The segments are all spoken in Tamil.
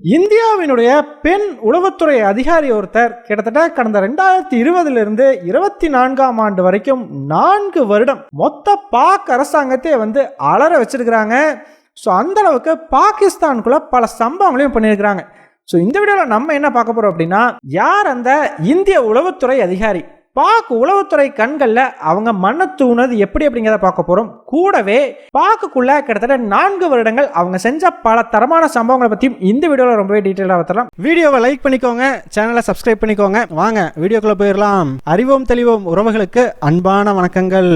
இந்தியாவினுடைய பெண் உளவுத்துறை அதிகாரி ஒருத்தர் கிட்டத்தட்ட கடந்த 2020 24 ஆண்டு வரைக்கும் 4 வருடம் மொத்த பாக் அரசாங்கத்தை அலற வச்சிருக்கிறாங்க. ஸோ அந்த அளவுக்கு பாகிஸ்தானுக்குள்ள பல சம்பவங்களையும் பண்ணியிருக்கிறாங்க. ஸோ இந்த வீடியோவில் நம்ம என்ன பார்க்க போறோம் அப்படின்னா, யார் அந்த இந்திய உளவுத்துறை அதிகாரி, பாக் உளவுத்துறை கண்களில் அவங்க மண்ணை தூணது எப்படி அப்படிங்கிறத பார்க்க போறோம். கூடவே பாக்குக்குள்ள கிட்டத்தட்ட 4 வருடங்கள் அவங்க செஞ்ச பல தரமான சம்பவங்களை பற்றியும் இந்த வீடியோவில் ரொம்பவே டீட்டெயிலாக பார்த்துலாம். வீடியோவை லைக் பண்ணிக்கோங்க, சேனலை சப்ஸ்கிரைப் பண்ணிக்கோங்க. வாங்க வீடியோக்குள்ள போயிடலாம். அறிவோம் தெளிவோம் உறவுகளுக்கு அன்பான வணக்கங்கள்.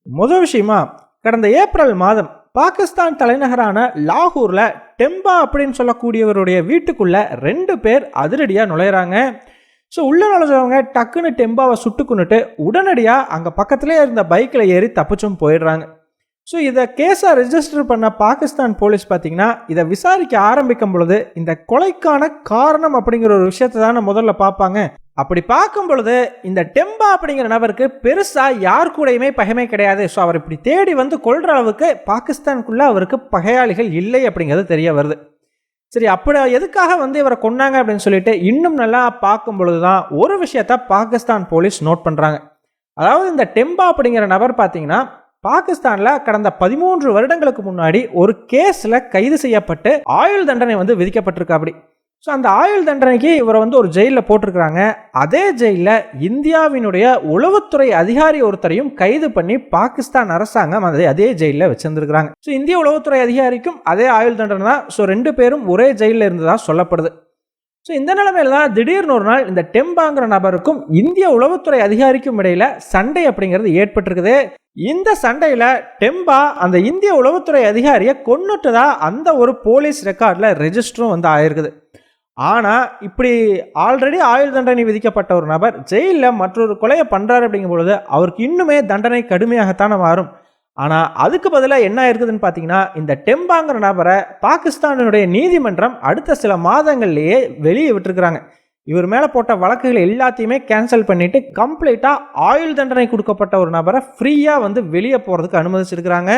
முதல் விஷயமா, கடந்த ஏப்ரல் மாதம் பாகிஸ்தான் தலைநகரான லாகூர்ல டெம்பா அப்படின்னு சொல்லக்கூடியவருடைய வீட்டுக்குள்ள 2 பேர் அதிரடியாக நுழையிறாங்க. ஸோ உள்ள நுழைஞ்சவங்க டக்குன்னு டெம்பாவை சுட்டுக்குன்னுட்டு உடனடியாக அங்கே பக்கத்திலே இருந்த பைக்கில் ஏறி தப்பிச்சும் போயிடுறாங்க. ஸோ இதை கேஸாக ரெஜிஸ்டர் பண்ண பாகிஸ்தான் போலீஸ் பார்த்தீங்கன்னா, இதை விசாரிக்க ஆரம்பிக்கும் பொழுது இந்த கொலைக்கான காரணம் அப்படிங்கிற ஒரு விஷயத்தை தானே முதல்ல பார்ப்பாங்க. அப்படி பார்க்கும் பொழுது இந்த டெம்பா அப்படிங்கிற நபருக்கு பெருசாக யார் கூடயுமே பகைமை கிடையாது. ஸோ அவர் இப்படி தேடி கொள்கிற அளவுக்கு பாகிஸ்தானுக்குள்ளே அவருக்கு பகையாளிகள் இல்லை அப்படிங்கிறது தெரிய வருது. சரி, அப்படி எதுக்காக இவரை கொன்னாங்க அப்படின்னு சொல்லிட்டு இன்னும் நல்லா பார்க்கும் பொழுது தான் ஒரு விஷயத்த பாகிஸ்தான் போலீஸ் நோட் பண்ணுறாங்க. அதாவது இந்த டெம்பா அப்படிங்கிற நபர் பார்த்தீங்கன்னா, பாகிஸ்தானில் கடந்த 13 வருடங்களுக்கு முன்னாடி ஒரு கேஸில் கைது செய்யப்பட்டு ஆயுள் தண்டனை விதிக்கப்பட்டிருக்கு. அப்படி ஸோ அந்த ஆயுள் தண்டனைக்கு இவரை ஒரு ஜெயிலில் போட்டிருக்கிறாங்க. அதே ஜெயிலில் இந்தியாவினுடைய உளவுத்துறை அதிகாரி ஒருத்தரையும் கைது பண்ணி பாகிஸ்தான் அரசாங்கம் அதே ஜெயிலில் வச்சிருந்துருக்கிறாங்க. ஸோ இந்திய உளவுத்துறை அதிகாரிக்கும் அதே ஆயுள் தண்டனை தான். ஸோ 2 பேரும் ஒரே ஜெயிலில் இருந்ததாக சொல்லப்படுது. ஸோ இந்த நிலைமையில தான் திடீர்னு ஒரு நாள் இந்த டெம்பாங்கிற நபருக்கும் இந்திய உளவுத்துறை அதிகாரிக்கும் இடையில சண்டை அப்படிங்கிறது ஏற்பட்டிருக்குது. இந்த சண்டையில டெம்பா அந்த இந்திய உளவுத்துறை அதிகாரியை கொன்னுட்டதா அந்த ஒரு போலீஸ் ரெக்கார்ட்ல ரெஜிஸ்டரும் ஆயிருக்குது. ஆனால் இப்படி ஆல்ரெடி ஆயுள் தண்டனை விதிக்கப்பட்ட ஒரு நபர் ஜெயிலில் மற்றொரு கொலையை பண்ணுறாரு அப்படிங்கும் பொழுது அவருக்கு இன்னுமே தண்டனை கடுமையாகத்தானே மாறும். ஆனால் அதுக்கு பதிலாக என்ன இருக்குதுன்னு பார்த்தீங்கன்னா, இந்த டெம்பாங்கிற நபரை பாகிஸ்தானுடைய நீதிமன்றம் அடுத்த சில மாதங்கள்லேயே வெளியே விட்டுருக்குறாங்க. இவர் மேலே போட்ட வழக்குகள் எல்லாத்தையுமே கேன்சல் பண்ணிட்டு கம்ப்ளீட்டாக ஆயுள் தண்டனை கொடுக்கப்பட்ட ஒரு நபரை ஃப்ரீயாக வெளியே போகிறதுக்கு அனுமதிச்சிருக்கிறாங்க.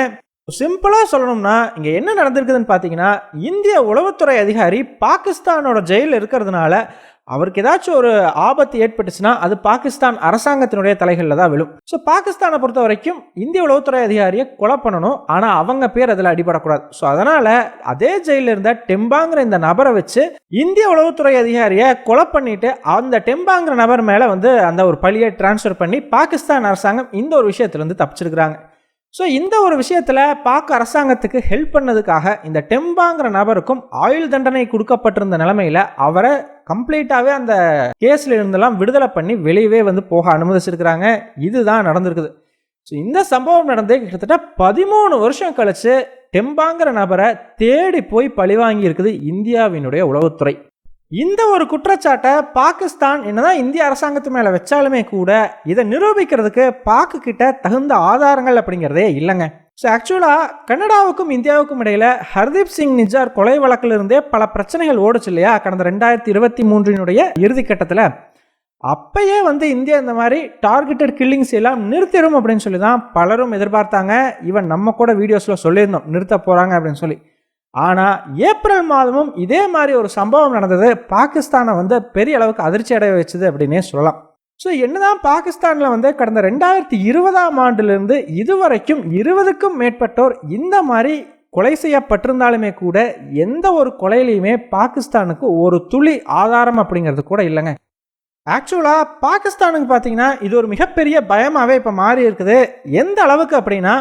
சிம்பிளாக சொல்லணும்னா இங்கே என்ன நடந்திருக்குதுன்னு பார்த்தீங்கன்னா, இந்திய உளவுத்துறை அதிகாரி பாகிஸ்தானோட ஜெயிலில் இருக்கிறதுனால அவருக்கு ஏதாச்சும் ஒரு ஆபத்து ஏற்பட்டுச்சுன்னா அது பாகிஸ்தான் அரசாங்கத்தினுடைய தலைகளில் தான் விழும். ஸோ பாகிஸ்தானை பொறுத்த வரைக்கும் இந்திய உளவுத்துறை அதிகாரியை கொலை பண்ணணும், ஆனால் அவங்க பேர் அதில் அடிபடக்கூடாது. ஸோ அதனால் அதே ஜெயிலில் இருந்த டெம்பாங்கிற இந்த நபரை வச்சு இந்திய உளவுத்துறை அதிகாரியை கொலை பண்ணிட்டு அந்த டெம்பாங்கிற நபர் மேலே அந்த ஒரு பழியை டிரான்ஸ்ஃபர் பண்ணி பாகிஸ்தான் அரசாங்கம் இந்த ஒரு விஷயத்துலேருந்து தப்பிச்சிருக்கிறாங்க. ஸோ இந்த ஒரு விஷயத்தில் பாக் அரசாங்கத்துக்கு ஹெல்ப் பண்ணதுக்காக இந்த டெம்பாங்கிற நபருக்கும் ஆயுள் தண்டனை கொடுக்கப்பட்டிருந்த நிலைமையில் அவரை கம்ப்ளீட்டாகவே அந்த கேஸில் இருந்தெல்லாம் விடுதலை பண்ணி வெளியவே போக அனுமதிச்சிருக்கிறாங்க. இதுதான் நடந்திருக்குது. ஸோ இந்த சம்பவம் நடந்து கிட்டத்தட்ட 13 வருஷம் கழிச்சு டெம்பாங்கிற நபரை தேடி போய் பழிவாங்கி இருக்குது இந்தியாவினுடைய உளவுத்துறை. இந்த ஒரு குற்றச்சாட்டை பாகிஸ்தான் என்னதான் இந்திய அரசாங்கத்து மேலே வச்சாலுமே கூட இதை நிரூபிக்கிறதுக்கு பாக்கு கிட்ட தகுந்த ஆதாரங்கள் அப்படிங்கிறதே இல்லைங்க. ஸோ ஆக்சுவலாக கனடாவுக்கும் இந்தியாவுக்கும் இடையில ஹர்தீப் சிங் நிஜார் கொலை வழக்கில் இருந்தே பல பிரச்சனைகள் ஓடுச்சு இல்லையா, கடந்த 2023 இறுதி கட்டத்தில். அப்பயே இந்தியா இந்த மாதிரி டார்கெட்டட் கில்லிங்ஸ் எல்லாம் நிறுத்திடும் அப்படின்னு சொல்லி தான் பலரும் எதிர்பார்த்தாங்க. ஈவன் நம்ம கூட வீடியோஸில் சொல்லியிருந்தோம் நிறுத்த போகிறாங்க அப்படின்னு சொல்லி. ஆனால் ஏப்ரல் மாதமும் இதே மாதிரி ஒரு சம்பவம் நடந்தது. பாகிஸ்தானை பெரிய அளவுக்கு அதிர்ச்சி அடைய வச்சுது அப்படின்னே சொல்லலாம். ஸோ என்னதான் பாகிஸ்தானில் கடந்த 2020 ஆண்டிலிருந்து இதுவரைக்கும் 20க்கும் மேற்பட்டோர் இந்த மாதிரி கொலை செய்யப்பட்டிருந்தாலுமே கூட எந்த ஒரு கொலையிலையுமே பாகிஸ்தானுக்கு ஒரு துளி ஆதாரம் அப்படிங்கிறது கூட இல்லைங்க. ஆக்சுவலாக பாகிஸ்தானுக்கு பார்த்தீங்கன்னா இது ஒரு மிகப்பெரிய பயமாகவே இப்போ மாறி இருக்குது. எந்த அளவுக்கு அப்படின்னா,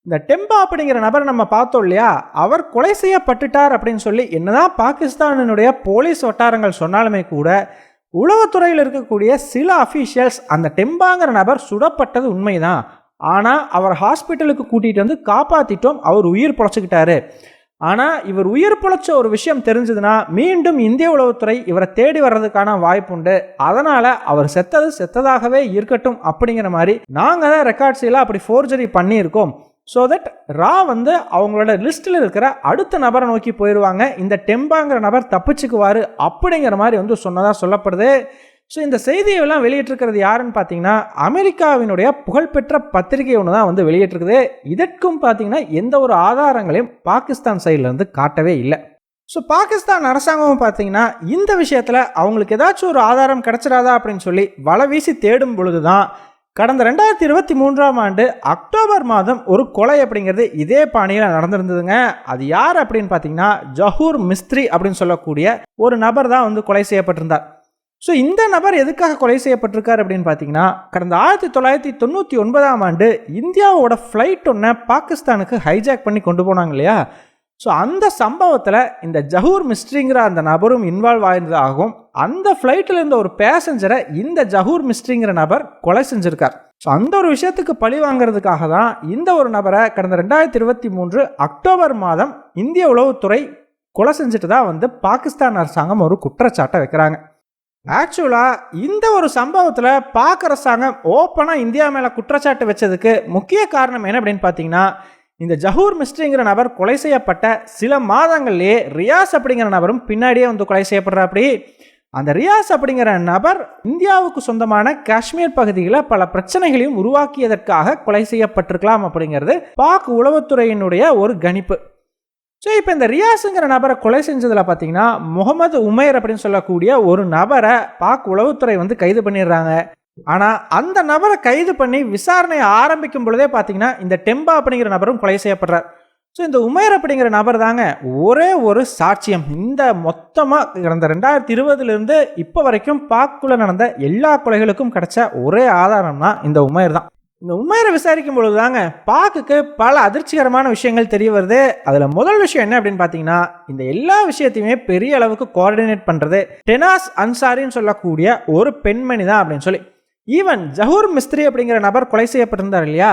இந்த டெம்பா அப்படிங்கிற நபர் நம்ம பார்த்தோம் இல்லையா, அவர் கொலை செய்யப்பட்டுட்டார் அப்படின்னு சொல்லி என்னதான் பாகிஸ்தானினுடைய போலீஸ் வட்டாரங்கள் சொன்னாலுமே கூட உளவுத்துறையில் இருக்கக்கூடிய சில அஃபீஷியல்ஸ் அந்த டெம்பாங்கிற நபர் சுடப்பட்டது உண்மைதான், ஆனால் அவர் ஹாஸ்பிட்டலுக்கு கூட்டிகிட்டு காப்பாற்றிட்டோம், அவர் உயிர் பொழைச்சிக்கிட்டாரு. ஆனால் இவர் உயிர் பொழைச்ச ஒரு விஷயம் தெரிஞ்சதுன்னா மீண்டும் இந்திய உளவுத்துறை இவரை தேடி வர்றதுக்கான வாய்ப்புண்டு. அதனால் அவர் செத்ததாகவே இருக்கட்டும் அப்படிங்கிற மாதிரி நாங்கள் தான் ரெக்கார்ட்ஸ் எல்லாம் அப்படி ஃபோர்ஜரி பண்ணியிருக்கோம். ஸோ தட் ரா அவங்களோட லிஸ்ட்டில் இருக்கிற அடுத்த நபரை நோக்கி போயிடுவாங்க, இந்த டெம்பாங்கிற நபர் தப்பிச்சுக்குவார் அப்படிங்கிற மாதிரி சொன்னதாக சொல்லப்படுது. ஸோ இந்த செய்தியெல்லாம் வெளியிட்டிருக்கிறது யாருன்னு பார்த்தீங்கன்னா அமெரிக்காவினுடைய புகழ்பெற்ற பத்திரிகை ஒன்று தான் வந்து வெளியிட்டிருக்குது. இதற்கும் பார்த்தீங்கன்னா எந்த ஒரு ஆதாரங்களையும் பாகிஸ்தான் சைட்லேருந்து காட்டவே இல்லை. ஸோ பாகிஸ்தான் அரசாங்கமும் பார்த்தீங்கன்னா இந்த விஷயத்தில் அவங்களுக்கு ஏதாச்சும் ஒரு ஆதாரம் கிடைச்சிடாதா அப்படின்னு சொல்லி வலை வீசி தேடும் பொழுது தான் கடந்த 2023 அக்டோபர் மாதம் ஒரு கொலை அப்படிங்கிறது இதே பாணியில் நடந்திருந்ததுங்க. அது யார் அப்படின்னு பார்த்தீங்கன்னா ஜஹூர் மிஸ்த்ரி அப்படின்னு சொல்லக்கூடிய ஒரு நபர் தான் வந்து கொலை செய்யப்பட்டிருந்தார். ஸோ இந்த நபர் எதுக்காக கொலை செய்யப்பட்டிருக்கார் அப்படின்னு பார்த்தீங்கன்னா கடந்த 1999 இந்தியாவோட ஃப்ளைட் ஒன்றை பாகிஸ்தானுக்கு ஹைஜாக் பண்ணி கொண்டு போனாங்க இல்லையா. ஸோ அந்த சம்பவத்தில் இந்த ஜஹூர் மிஸ்ட்ரிங்கிற அந்த நபரும் இன்வால்வ் ஆயிருந்ததாகவும் அந்த ஃப்ளைட்டில் இருந்த ஒரு பேசஞ்சரை இந்த ஜஹூர் மிஸ்ட்ரிங்கிற நபர் கொலை செஞ்சிருக்கார். ஸோ அந்த ஒரு விஷயத்துக்கு பழி வாங்கிறதுக்காக தான் இந்த ஒரு நபரை கடந்த 2023 அக்டோபர் மாதம் இந்திய உளவுத்துறை கொலை செஞ்சுட்டு தான் வந்து பாகிஸ்தான் அரசாங்கம் ஒரு குற்றச்சாட்டை வைக்கிறாங்க. ஆக்சுவலாக இந்த ஒரு சம்பவத்தில் பாக் அரசாங்கம் ஓப்பனாக இந்தியா மேலே குற்றச்சாட்டு வச்சதுக்கு முக்கிய காரணம் என்ன அப்படின்னு பார்த்தீங்கன்னா இந்த ஜஹூர் மிஸ்ட்ரிங்கிற நபர் கொலை செய்யப்பட்ட சில மாதங்கள்லேயே ரியாஸ் அப்படிங்கிற நபரும் பின்னாடியே வந்து கொலை செய்யப்படுறாப்படி. அந்த ரியாஸ் அப்படிங்கிற நபர் இந்தியாவுக்கு சொந்தமான காஷ்மீர் பகுதியில் பல பிரச்சனைகளையும் உருவாக்கியதற்காக கொலை செய்யப்பட்டிருக்கலாம் அப்படிங்கிறது பாக் உளவுத்துறையினுடைய ஒரு கணிப்பு. ஸோ இப்போ இந்த ரியாஸுங்கிற நபரை கொலை செஞ்சதில் பார்த்தீங்கன்னா முகமது உமைர் அப்படின்னு சொல்லக்கூடிய ஒரு நபரை பாக் உளவுத்துறை வந்து கைது பண்ணிடுறாங்க. ஆனால் அந்த நபரை கைது பண்ணி விசாரணையை ஆரம்பிக்கும் பொழுதே பார்த்தீங்கன்னா இந்த டெம்பா அப்படிங்கிற நபரும் கொலை செய்யப்படுறார். ஸோ இந்த உமைர் அப்படிங்கிற நபர் தாங்க ஒரே ஒரு சாட்சியம். இந்த மொத்தமாக கடந்த 2020 இப்போ வரைக்கும் பாக்குள்ள நடந்த எல்லா கொலைகளுக்கும் கிடைச்ச ஒரே ஆதாரம்னா இந்த உமைர் தான். இந்த உண்மையை விசாரிக்கும் பொழுது தாங்க பாக்குக்கு பல அதிர்ச்சிகரமான விஷயங்கள் தெரிய வருது. அதில் முதல் விஷயம் என்ன அப்படின்னு பார்த்தீங்கன்னா இந்த எல்லா விஷயத்தையுமே பெரிய அளவுக்கு கோஆர்டினேட் பண்ணுறது டெனாஸ் அன்சாரின்னு சொல்லக்கூடிய ஒரு பெண்மணி தான் அப்படின்னு சொல்லி. ஈவன் ஜஹூர் மிஸ்த்ரி அப்படிங்கிற நபர் கொலை செய்யப்பட்டிருந்தார் இல்லையா,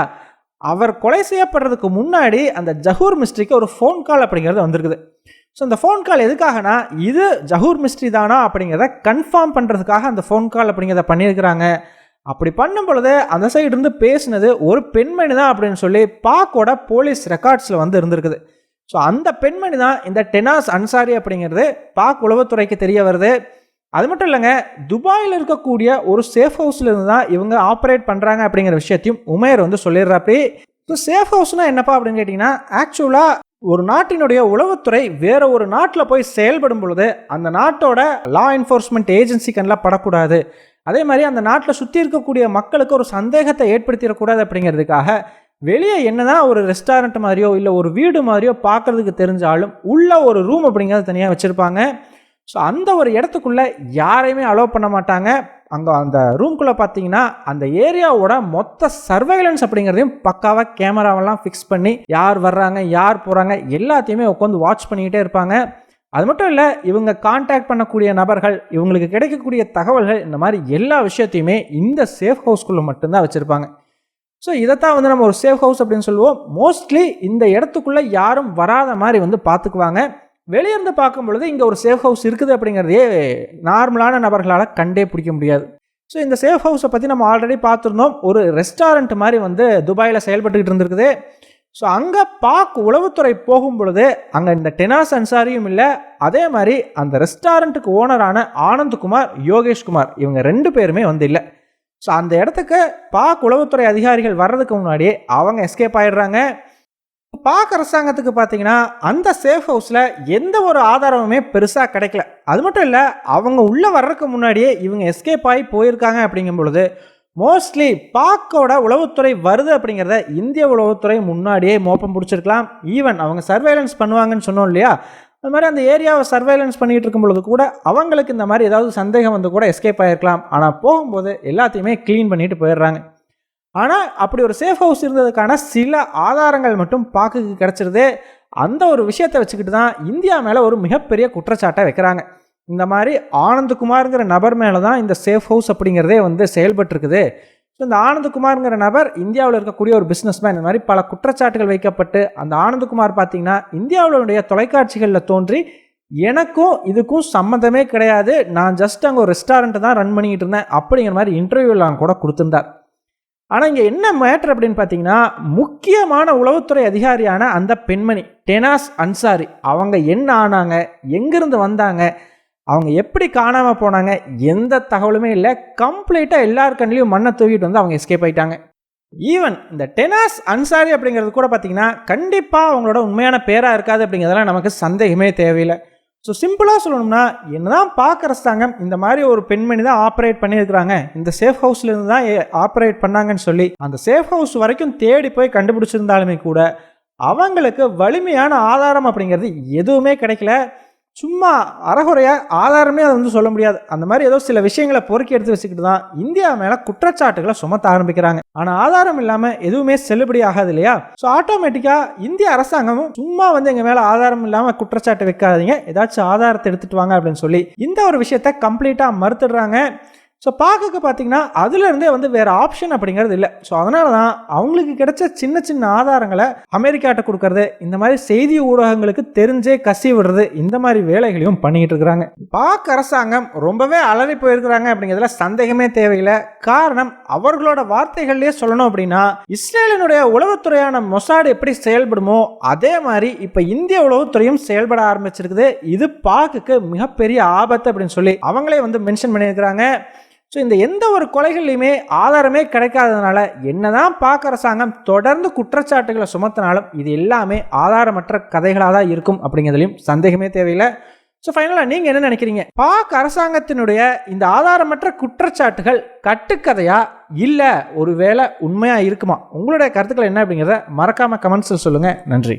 அவர் கொலை செய்யப்படுறதுக்கு முன்னாடி அந்த ஜஹூர் மிஸ்ட்ரிக்கு ஒரு ஃபோன் கால் அப்படிங்கிறது வந்திருக்குது. ஸோ அந்த ஃபோன் கால் எதுக்காகனா இது ஜஹூர் மிஸ்ட்ரி தானா அப்படிங்கிறத கன்ஃபார்ம் பண்ணுறதுக்காக அந்த ஃபோன் கால் அப்படிங்கிறத பண்ணியிருக்கிறாங்க. அப்படி பண்ணும் பொழுது அந்த சைடு இருந்து பேசினது ஒரு பெண்மணி தான் அப்படின்னு சொல்லி பாக்கோட போலீஸ் ரெக்கார்ட்ஸில் வந்து இருந்திருக்குது. ஸோ அந்த பெண்மணி தான் இந்த டெனாஸ் அன்சாரி அப்படிங்கிறது பாக் உளவுத்துறைக்கு தெரிய வருது. அது மட்டும் இல்லைங்க, துபாயில் இருக்கக்கூடிய ஒரு சேஃப் ஹவுஸில் இருந்து தான் இவங்க ஆப்ரேட் பண்ணுறாங்க அப்படிங்கிற விஷயத்தையும் உமேர் வந்து சொல்லிடுறாப்படி. ஸோ சேஃப் ஹவுஸ்னால் என்னப்பா அப்படின்னு கேட்டிங்கன்னா ஆக்சுவலாக ஒரு நாட்டினுடைய உளவுத்துறை வேற ஒரு நாட்டில் போய் செயல்படும் பொழுது அந்த நாட்டோட லா என்ஃபோர்ஸ்மெண்ட் ஏஜென்சி கண்ணில் படக்கூடாது, அதே மாதிரி அந்த நாட்டில் சுற்றி இருக்கக்கூடிய மக்களுக்கு ஒரு சந்தேகத்தை ஏற்படுத்திடக்கூடாது அப்படிங்கிறதுக்காக வெளியே என்னதான் ஒரு ரெஸ்டாரண்ட் மாதிரியோ இல்லை ஒரு வீடு மாதிரியோ பார்க்கறதுக்கு தெரிஞ்சாலும் உள்ள ஒரு ரூம் அப்படிங்கிறது தனியாக வச்சுருப்பாங்க. ஸோ அந்த ஒரு இடத்துக்குள்ளே யாரையுமே அலோவ் பண்ண மாட்டாங்க. அங்கே அந்த ரூம்குள்ளே பார்த்தீங்கன்னா அந்த ஏரியாவோட மொத்த சர்வைலன்ஸ் அப்படிங்கிறதையும் பக்காவாக கேமராவெல்லாம் ஃபிக்ஸ் பண்ணி யார் வர்றாங்க யார் போகிறாங்க எல்லாத்தையுமே உட்காந்து வாட்ச் பண்ணிக்கிட்டே இருப்பாங்க. அது மட்டும் இல்லை, இவங்க கான்டாக்ட் பண்ணக்கூடிய நபர்கள், இவங்களுக்கு கிடைக்கக்கூடிய தகவல்கள், இந்த மாதிரி எல்லா விஷயத்தையுமே இந்த சேஃப் ஹவுஸ்குள்ளே மட்டும்தான் வச்சுருப்பாங்க. ஸோ இதைத்தான் வந்து நம்ம ஒரு சேஃப் ஹவுஸ் அப்படின்னு சொல்லுவோம். மோஸ்ட்லி இந்த இடத்துக்குள்ளே யாரும் வராத மாதிரி வந்து பார்த்துக்குவாங்க. வெளியிருந்து பார்க்கும் பொழுது இங்கே ஒரு சேஃப் ஹவுஸ் இருக்குது அப்படிங்கிறதே நார்மலான நபர்களால் கண்டே பிடிக்க முடியாது. ஸோ இந்த சேஃப் ஹவுஸை பற்றி நம்ம ஆல்ரெடி பார்த்துருந்தோம். ஒரு ரெஸ்டாரண்ட் மாதிரி வந்து துபாயில் செயல்பட்டுக்கிட்டு இருந்திருக்குது. ஸோ அங்கே பாக் உளவுத்துறை போகும் பொழுது அங்கே இந்த டெனாஸ் அன்சாரியும் இல்லை, அதே மாதிரி அந்த ரெஸ்டாரண்ட்டுக்கு ஓனரான ஆனந்த்குமார், யோகேஷ்குமார் இவங்க 2 பேருமே வந்து இல்லை. ஸோ அந்த இடத்துக்கு பாக் உளவுத்துறை அதிகாரிகள் வர்றதுக்கு முன்னாடியே அவங்க எஸ்கேப் ஆகிடுறாங்க. பாக் அரசாங்கத்துக்கு பார்த்தீங்கன்னா அந்த சேஃப் ஹவுஸில் எந்த ஒரு ஆதாரமுமே பெருசாக கிடைக்கல. அது மட்டும் இல்லை, அவங்க உள்ளே வர்றதுக்கு முன்னாடியே இவங்க எஸ்கேப் ஆகி போயிருக்காங்க. அப்படிங்கும் பொழுது மோஸ்ட்லி பாக்கோட உளவுத்துறை வருது அப்படிங்கிறத இந்திய உளவுத்துறை முன்னாடியே மோப்பம் பிடிச்சிருக்கலாம். ஈவன் அவங்க சர்வைலன்ஸ் பண்ணுவாங்கன்னு சொன்னோம் இல்லையா, அது மாதிரி அந்த ஏரியாவை சர்வைலன்ஸ் பண்ணிகிட்டு இருக்கும் பொழுது கூட அவங்களுக்கு இந்த மாதிரி ஏதாவது சந்தேகம் வந்து கூட எஸ்கேப் ஆகிருக்கலாம். ஆனால் போகும்போது எல்லாத்தையுமே க்ளீன் பண்ணிட்டு போயிடுறாங்க. ஆனால் அப்படி ஒரு சேஃப் ஹவுஸ் இருந்ததுக்கான சில ஆதாரங்கள் மட்டும் பாக்குக்கு கிடச்சிருது. அந்த ஒரு விஷயத்தை வச்சுக்கிட்டு தான் இந்தியா மேலே ஒரு மிகப்பெரிய குற்றச்சாட்டை வைக்கிறாங்க. இந்த மாதிரி ஆனந்த்குமார்ங்கிற நபர் மேலே தான் இந்த சேஃப் ஹவுஸ் அப்படிங்கிறதே வந்து செயல்பட்டுருக்குது. ஸோ இந்த ஆனந்த்குமார்ங்கிற நபர் இந்தியாவில் இருக்கக்கூடிய ஒரு பிஸ்னஸ்மேன். இந்த மாதிரி பல குற்றச்சாட்டுகள் வைக்கப்பட்டு அந்த ஆனந்த்குமார் பார்த்தீங்கன்னா இந்தியாவுடைய தொலைக்காட்சிகளில் தோன்றி எனக்கும் இதுக்கும் சம்மந்தமே கிடையாது, நான் ஜஸ்ட் அங்கே ஒரு ரெஸ்டாரண்ட்டை தான் ரன் பண்ணிக்கிட்டு இருந்தேன் அப்படிங்கிற மாதிரி இன்டர்வியூலாம் கூட கொடுத்துருந்தார். ஆனால் இங்கே என்ன மேட்டர் அப்படின்னு பார்த்தீங்கன்னா முக்கியமான உளவுத்துறை அதிகாரியான அந்த பெண்மணி டெனாஸ் அன்சாரி அவங்க என்ன ஆனாங்க, எங்கேருந்து வந்தாங்க, அவங்க எப்படி காணாமல் போனாங்க, எந்த தகவலுமே இல்லை. கம்ப்ளீட்டாக எல்லார் கண்ணிலையும் மண்ணை தூக்கிட்டு வந்து அவங்க எஸ்கேப் ஆயிட்டாங்க. ஈவன் இந்த டெனாஸ் அன்சாரி அப்படிங்கிறது கூட பார்த்தீங்கன்னா கண்டிப்பாக அவங்களோட உண்மையான பேராக இருக்காது அப்படிங்கிறதெல்லாம் நமக்கு சந்தேகமே தேவையில்லை. ஸோ சிம்பிளாக சொல்லணும்னா, என்னதான் பார்க்குற அரசாங்கம் இந்த மாதிரி ஒரு பெண்மணி தான் ஆப்ரேட் பண்ணியிருக்கிறாங்க, இந்த சேஃப் ஹவுஸ்லேருந்து தான் ஆப்ரேட் பண்ணாங்கன்னு சொல்லி அந்த சேஃப் ஹவுஸ் வரைக்கும் தேடி போய் கண்டுபிடிச்சிருந்தாலுமே கூட அவங்களுக்கு வலிமையான ஆதாரம் அப்படிங்கிறது எதுவுமே கிடைக்கல. சும்மா அறகுறையாக ஆதாரமே அதை வந்து சொல்ல முடியாது. அந்த மாதிரி ஏதோ சில விஷயங்களை பொறுக்கி எடுத்து வச்சுக்கிட்டு தான் இந்தியா மேலே குற்றச்சாட்டுகளை சுமத்த ஆரம்பிக்கிறாங்க. ஆனால் ஆதாரம் இல்லாமல் எதுவுமே செல்லுபடி ஆகாது இல்லையா? ஸோ ஆட்டோமேட்டிக்காக இந்திய அரசாங்கமும் சும்மா வந்து எங்கள் மேலே ஆதாரம் இல்லாமல் குற்றச்சாட்டு வைக்காதீங்க, ஏதாச்சும் ஆதாரத்தை எடுத்துகிட்டு வாங்க அப்படின்னு சொல்லி இந்த ஒரு விஷயத்தை கம்ப்ளீட்டாக மறுத்துடுறாங்க. ஸோ பார்க்க பார்த்தீங்கன்னா அதுலேருந்தே வந்து வேறு ஆப்ஷன் அப்படிங்கிறது இல்லை. ஸோ அதனால தான் அவங்களுக்கு கிடைச்ச சின்ன சின்ன ஆதாரங்களை அமெரிக்காட்ட கொடுக்கறது, இந்த மாதிரி செய்தி ஊடகங்களுக்கு தெரிஞ்சே கசி விடுறது, இந்த மாதிரி வேலைகளையும் பண்ணிக்கிட்டு இருக்கிறாங்க. பாக் அரசாங்கம் ரொம்பவே அலறி போயிருக்கிறாங்க அப்படிங்கிறதுல சந்தேகமே தேவையில்லை. காரணம், அவர்களோட வார்த்தைகள்லேயே சொல்லணும் அப்படின்னா, இஸ்ரேலினுடைய உளவுத்துறையான மொசாட் எப்படி செயல்படுமோ அதே மாதிரி இப்போ இந்திய உளவுத்துறையும் செயல்பட ஆரம்பிச்சிருக்குது. இது பாக்குக்கு மிகப்பெரிய ஆபத்து அப்படின்னு சொல்லி அவங்களே வந்து மென்ஷன் பண்ணியிருக்கிறாங்க. ஸோ இந்த எந்த ஒரு கொலைகள்லையுமே ஆதாரமே கிடைக்காததுனால என்னதான் பாக் அரசாங்கம் தொடர்ந்து குற்றச்சாட்டுகளை சுமத்தினாலும் இது எல்லாமே ஆதாரமற்ற கதைகளாக தான் இருக்கும் அப்படிங்கிறதுலையும் சந்தேகமே தேவையில்லை. ஸோ ஃபைனலாக நீங்கள் என்ன நினைக்கிறீங்க? பாக் அரசாங்கத்தினுடைய இந்த ஆதாரமற்ற குற்றச்சாட்டுகள் கட்டுக்கதையா இல்லை ஒருவேளை உண்மையாக இருக்குமா? உங்களுடைய கருத்துக்கள் என்ன அப்படிங்கிறத மறக்காமல் கமெண்ட்ஸில் சொல்லுங்கள். நன்றி.